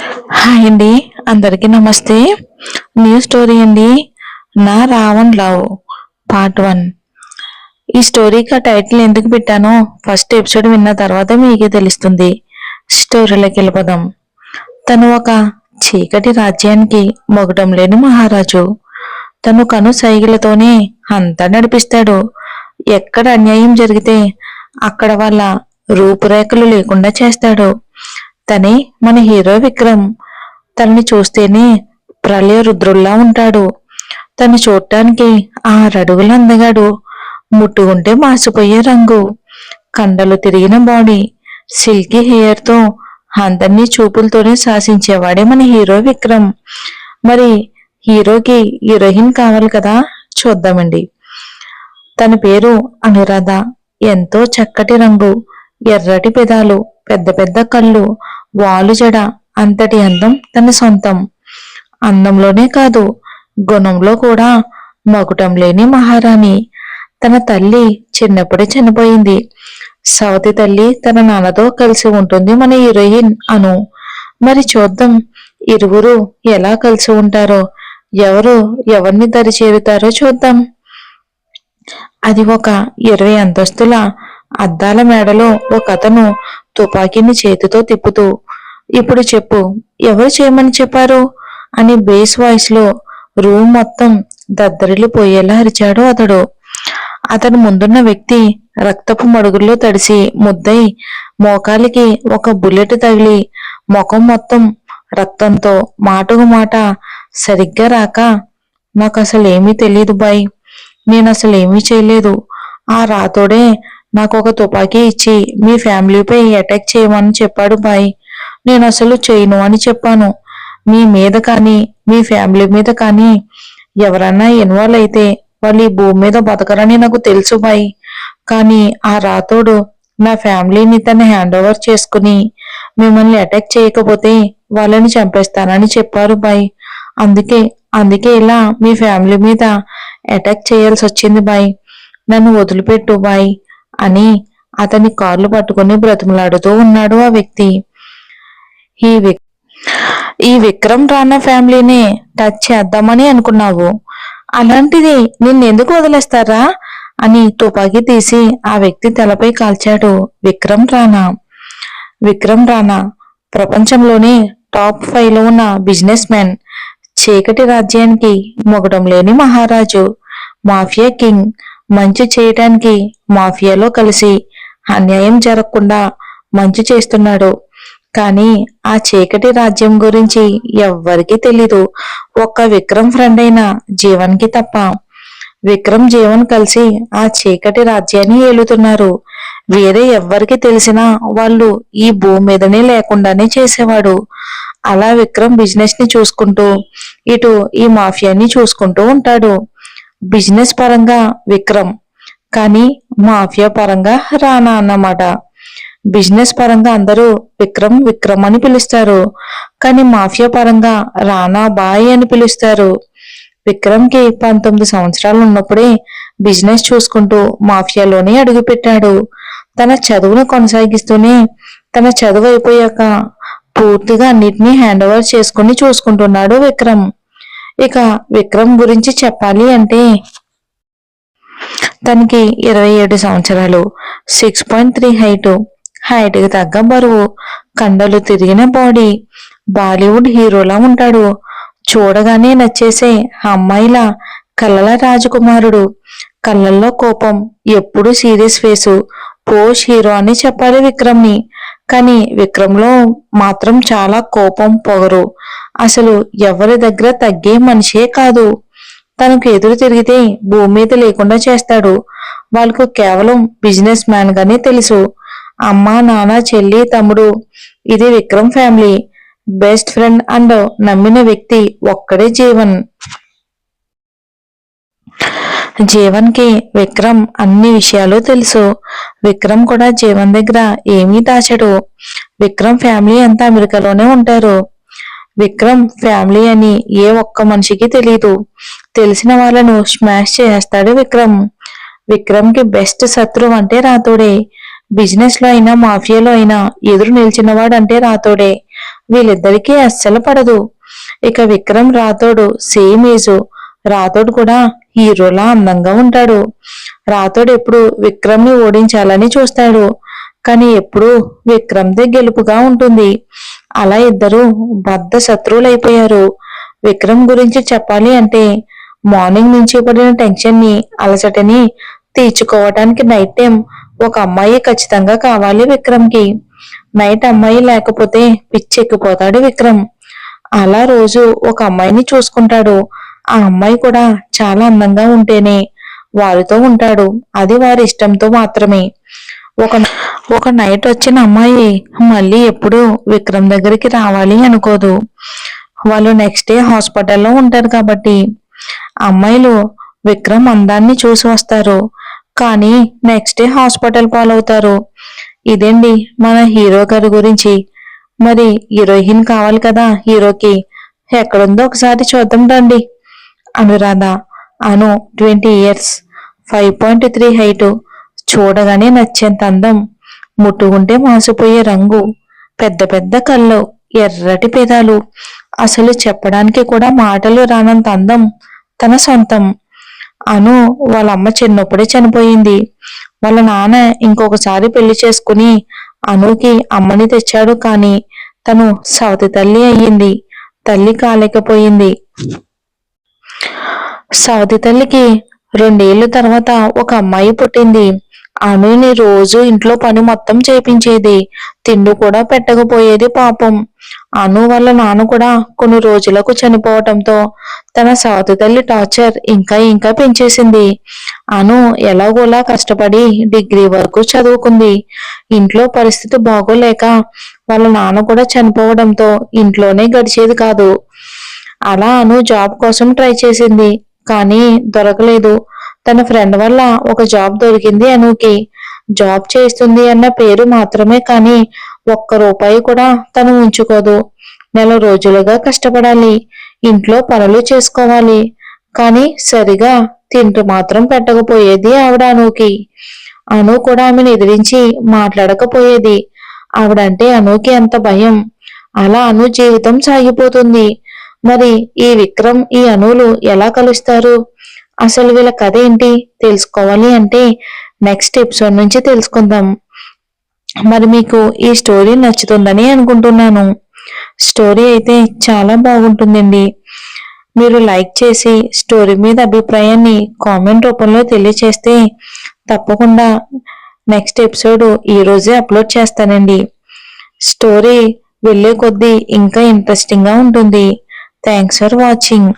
Hi అండి. అందరికీ నమస్తే. న్యూ స్టోరీ అండి. నా రావణ్ లవ్ పార్ట్ 1. ఈ స్టోరీకి ఆ టైటిల్ ఎందుకు పెట్టానో ఫస్ట్ ఎపిసోడ్ విన్న తర్వాత మీకే తెలుస్తుంది. స్టోరీలోకి వెళ్ళిపోదాం. తను ఒక చీకటి రాజ్యానికి మొగటం లేని మహారాజు. తను కను సైగలతోనే అంతా నడిపిస్తాడు. ఎక్కడ అన్యాయం జరిగితే అక్కడ వాళ్ళ రూపురేఖలు లేకుండా చేస్తాడు. తనే మన హీరో విక్రమ్. తనని చూస్తేనే ప్రళయ రుద్రుల్లా ఉంటాడు. తను చూడటానికి 6 అడుగులు అందగాడు. ముట్టుకుంటే మాసిపోయే రంగు, కండలు తిరిగిన బాడీ, సిల్కీ హెయిర్ తో అందరినీ చూపులతోనే శాసించేవాడే మన హీరో విక్రమ్. మరి హీరోకి హీరోయిన్ కావాలి కదా, చూద్దామండి. తన పేరు అనురాధ. ఎంతో చక్కటి రంగు, ఎర్రటి పెదాలు, పెద్ద పెద్ద కళ్ళు, వాలు జడ. అంతటి అందం తన సొంతం. అందంలోనే కాదు, గుణంలో కూడా మకుటం లేని మహారాణి. తన తల్లి చిన్నప్పుడే చనిపోయింది. సవతి తల్లి తన నాన్నతో కలిసి ఉంటుంది మన హీరోయిన్ అను. మరి చూద్దాం ఇరువురు ఎలా కలిసి ఉంటారో, ఎవరు ఎవరిని దరి చేరుతారో చూద్దాం. అది ఒక 20 అంతస్తుల అద్దాల మేడలో ఒక అతను తుపాకీని చేతితో తిప్పుతూ, ఇప్పుడు చెప్పు, ఎవరు చేయమని చెప్పారు అని బేస్ వాయిస్ లో రూమ్ మొత్తం దద్దరిల్లిపోయేలా అరిచాడు అతడు. అతని ముందున్న వ్యక్తి రక్తపు మడుగుల్లో తడిసి ముద్దై, మోకాలికి ఒక బుల్లెట్ తగిలి ముఖం మొత్తం రక్తంతో మాటకు మాట సరిగ్గా రాక, నాకు అసలు ఏమీ తెలియదు బాయ్, నేను అసలు ఏమీ చేయలేదు. ఆ రాతోడే నాకు ఒక తుపాకీ ఇచ్చి మీ ఫ్యామిలీపై అటాక్ చేయమని చెప్పాడు బాయ్. నేను అసలు చేయను అని చెప్పాను. మీ మీద కానీ మీ ఫ్యామిలీ మీద కానీ ఎవరన్నా ఇన్వాల్వ్ అయితే వాళ్ళు ఈ భూమి మీద బతకరని నాకు తెలుసు బాయ్. కానీ ఆ రాతోడు నా ఫ్యామిలీని తన హ్యాండ్ ఓవర్ చేసుకుని మిమ్మల్ని అటాక్ చేయకపోతే వాళ్ళని చంపేస్తానని చెప్పారు బాయ్. అందుకే అందుకే ఇలా మీ ఫ్యామిలీ మీద అటాక్ చేయాల్సి వచ్చింది బాయ్. నన్ను వదిలిపెట్టు బాయ్ అని అతని కాళ్ళు పట్టుకుని బ్రతిమలాడుతూ ఉన్నాడు ఆ వ్యక్తి. ఈ విక్రమ్ రాణా ఫ్యామిలీని టచ్ చేద్దామని అనుకున్నావు, అలాంటిది నిన్నెందుకు వదిలేస్తారా అని తుపాకీ తీసి ఆ వ్యక్తి తలపై కాల్చాడు విక్రమ్ రాణా. విక్రమ్ రాణా ప్రపంచంలోనే టాప్ 5లో ఉన్న బిజినెస్ మ్యాన్, చీకటి రాజ్యానికి మొగడం లేని మహారాజు, మాఫియా కింగ్. మంచి చేయటానికి మాఫియాలో కలిసి అన్యాయం జరగకుండా మంచి చేస్తున్నాడు. కానీ ఆ చీకటి రాజ్యం గురించి ఎవ్వరికీ తెలీదు, ఒక్క విక్రమ్ ఫ్రెండ్ అయిన జీవన్కి తప్ప. విక్రమ్ జీవన్ కలిసి ఆ చీకటి రాజ్యాన్ని ఏలుతున్నారు. వేరే ఎవ్వరికి తెలిసినా వాళ్ళు ఈ భూమి మీదనే లేకుండానే చేసేవాడు. అలా విక్రమ్ బిజినెస్ ని చూసుకుంటూ ఇటు ఈ మాఫియాని చూసుకుంటూ ఉంటాడు. బిజినెస్ పరంగా విక్రమ్, కానీ మాఫియా పరంగా రానా అన్నమాట. బిజినెస్ పరంగా అందరూ విక్రమ్ విక్రమ్ అని పిలుస్తారు, కానీ మాఫియా పరంగా రానా బాయ్ అని పిలుస్తారు. విక్రమ్ కి 19 సంవత్సరాలు ఉన్నప్పుడే బిజినెస్ చూసుకుంటూ మాఫియాలోనే అడుగుపెట్టాడు. తన చదువును కొనసాగిస్తూనే తన చదువు అయిపోయాక పూర్తిగా అన్నిటినీ హ్యాండ్ ఓవర్ చేసుకుని చూసుకుంటున్నాడు విక్రమ్. ఇక విక్రమ్ గురించి చెప్పాలి అంటే, తనకి 27 సంవత్సరాలు, 6.3 హైట్ కి తగ్గ బరువు, కండలు తిరిగిన బాడీ, బాలీవుడ్ హీరోలా ఉంటాడు. చూడగానే నచ్చేసే అమ్మాయిల కలల రాజకుమారుడు. కళ్ళల్లో కోపం, ఎప్పుడు సీరియస్ ఫేసు, పోష్ హీరో అని చెప్పాలి విక్రమ్ ని. కానీ విక్రమ్ లో మాత్రం చాలా కోపం, పొగరు. అసలు ఎవరి దగ్గర తగ్గే మనిషే కాదు. తనకు ఎదురు తిరిగితే భూమి మీద లేకుండా చేస్తాడు. వాళ్ళకు కేవలం బిజినెస్ మ్యాన్ గానే తెలుసు. అమ్మ, నాన్న, చెల్లి, తమ్ముడు, ఇది Vikram family. Best friend and నమ్మిన వ్యక్తి ఒక్కడే జీవన్. జీవన్ కి విక్రమ్ అన్ని విషయాలు తెలుసు. విక్రమ్ కూడా జీవన్ దగ్గర ఏమీ దాచడు. విక్రమ్ ఫ్యామిలీ అంతా అమెరికాలోనే ఉంటారు. విక్రమ్ ఫ్యామిలీ అని ఏ ఒక్క మనిషికి తెలీదు. తెలిసిన వాళ్ళను స్మాష్ చేస్తాడు విక్రమ్. విక్రమ్ కి బెస్ట్ శత్రువు అంటే రాతోడే. బిజినెస్ లో అయినా మాఫియాలో అయినా ఎదురు నిలిచినవాడు అంటే రాతోడే. వీళ్ళిద్దరికీ అస్సలు పడదు. ఇక విక్రమ్ రాథోడ్ సేమ్ ఏజు. రాథోడ్ కూడా హీరోలా అందంగా ఉంటాడు. రాథోడ్ ఎప్పుడు విక్రమ్ ని ఓడించాలని చూస్తాడు, కానీ ఎప్పుడు విక్రమ్దే గెలుపుగా ఉంటుంది. అలా ఇద్దరు బద్ధ శత్రువులైపోయారు. విక్రమ్ గురించి చెప్పాలి అంటే మార్నింగ్ నుంచి పడిన టెన్షన్ ని, అలసటని తీర్చుకోవటానికి నైట్ టైం ఒక అమ్మాయి ఖచ్చితంగా కావాలి విక్రమ్ కి. నైట్ అమ్మాయి లేకపోతే పిచ్చెక్కిపోతాడు విక్రమ్. అలా రోజు ఒక అమ్మాయిని చూసుకుంటాడు. ఆ అమ్మాయి కూడా చాలా అందంగా ఉంటేనే వారితో ఉంటాడు. అది వారి ఇష్టంతో మాత్రమే. ఒక ఒక నైట్ వచ్చిన అమ్మాయి మళ్ళీ ఎప్పుడు విక్రమ్ దగ్గరికి రావాలి అనుకోదు. వాళ్ళు నెక్స్ట్ డే హాస్పిటల్లో ఉంటారు కాబట్టి. అమ్మాయిలు విక్రమ్ అందాన్ని చూసి వస్తారు, కానీ నెక్స్ట్ డే హాస్పిటల్ పాలవుతారు. ఇదేండి మన హీరో గారి గురించి. మరి హీరోయిన్ కావాలి కదా హీరోకి. ఎక్కడుందో ఒకసారి చూద్దాం రండి. అనురాధ. అను 20 years, 5.3 హైటు, చూడగానే నచ్చేంత అందం, ముట్టుకుంటే మాసిపోయే రంగు, పెద్ద పెద్ద కళ్ళు, ఎర్రటి పెదాలు, అసలు చెప్పడానికి కూడా మాటలు రానంత అందం తన సొంతం. అను వాళ్ళ అమ్మ చిన్నప్పుడే చనిపోయింది. వాళ్ళ నాన్న ఇంకొకసారి పెళ్లి చేసుకుని అనుకి అమ్మని తెచ్చాడు, కానీ తను సవతి తల్లి అయ్యింది. తల్లి కాలేకపోయింది. సవతి తల్లికి 2 ఏళ్ల తర్వాత ఒక అమ్మాయి పుట్టింది. అనుని రోజు ఇంట్లో పని మొత్తం చేపించేది, తిండి కూడా పెట్టకపోయేది పాపం. అను వాళ్ళ నాన్న కూడా కొన్ని రోజులకు చనిపోవటంతో తన సవతి తల్లి టార్చర్ ఇంకా ఇంకా పెంచేసింది. అను ఎలాగోలా కష్టపడి డిగ్రీ వరకు చదువుకుంది. ఇంట్లో పరిస్థితి బాగోలేక వాళ్ళ నాన్న కూడా చనిపోవడంతో ఇంట్లోనే గడిచేది కాదు. అలా అను జాబ్ కోసం ట్రై చేసింది, కానీ దొరకలేదు. తన ఫ్రెండ్ వల్ల ఒక జాబ్ దొరికింది అనుకి. జాబ్ చేస్తుంది అన్న పేరు మాత్రమే, కానీ ఒక్క రూపాయి కూడా తను ఉంచుకోదు. నెల రోజులుగా కష్టపడాలి, ఇంట్లో పనులు చేసుకోవాలి, కానీ సరిగా తింటూ మాత్రం పెట్టకపోయేది ఆవిడ అనుకి. అను కూడా ఆమెను ఎదిరించి మాట్లాడకపోయేది. ఆవిడంటే అనుకి ఎంత భయం. అలా అను జీవితం సాగిపోతుంది. మరి ఈ విక్రమ్, ఈ అనులు ఎలా కలుస్తారు? అసలు వీళ్ళ కథ ఏంటి తెలుసుకోవాలి అంటే నెక్స్ట్ ఎపిసోడ్ నుంచి తెలుసుకుందాం. మరి మీకు ఈ స్టోరీ నచ్చుతుందని అనుకుంటున్నాను. స్టోరీ అయితే చాలా బాగుంటుందండి. మీరు లైక్ చేసి స్టోరీ మీద అభిప్రాయాన్ని కామెంట్ రూపంలో తెలియచేస్తే తప్పకుండా నెక్స్ట్ ఎపిసోడ్ ఈ రోజే అప్లోడ్ చేస్తానండి. స్టోరీ వెళ్ళే కొద్దీ ఇంకా ఇంట్రెస్టింగ్ గా ఉంటుంది. Thanks for watching.